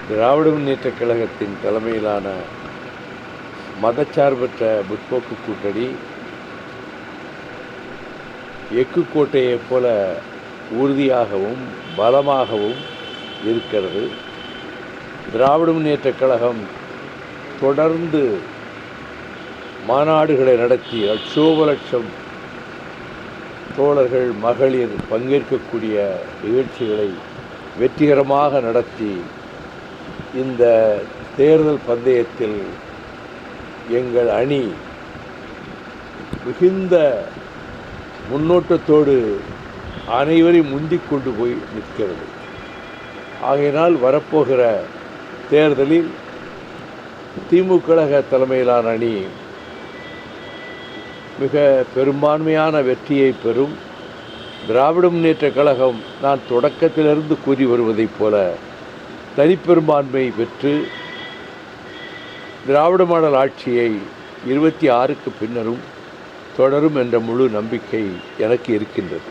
திராவிட முன்னேற்றக் கழகத்தின் தலைமையிலான மதச்சார்பற்ற முற்போக்கு கூட்டணி எஃகு கோட்டையைப் போல உறுதியாகவும் பலமாகவும் இருக்கிறது. திராவிட முன்னேற்றக் கழகம் தொடர்ந்து மாநாடுகளை நடத்தி லட்சோப லட்சம் தோழர்கள் மகளிர் பங்கேற்கக்கூடிய நிகழ்ச்சிகளை வெற்றிகரமாக நடத்தி இந்த தேர்தல் பந்தயத்தில் எங்கள் அணி மிகுந்த முன்னோட்டத்தோடு அனைவரையும் முந்திக் கொண்டு போய் நிற்கிறது. ஆகையினால் வரப்போகிற தேர்தலில் திமுக கழக தலைமையிலான அணி மிக பெரும்பான்மையான வெற்றியை பெறும். திராவிட முன்னேற்றக் கழகம் நான் தொடக்கத்திலிருந்து கூறி வருவதைப் போல தனிப்பெரும்பான்மை பெற்று திராவிட மாடல் ஆட்சியை 26க்கு பின்னரும் தொடரும் என்ற முழு நம்பிக்கை எனக்கு இருக்கின்றது.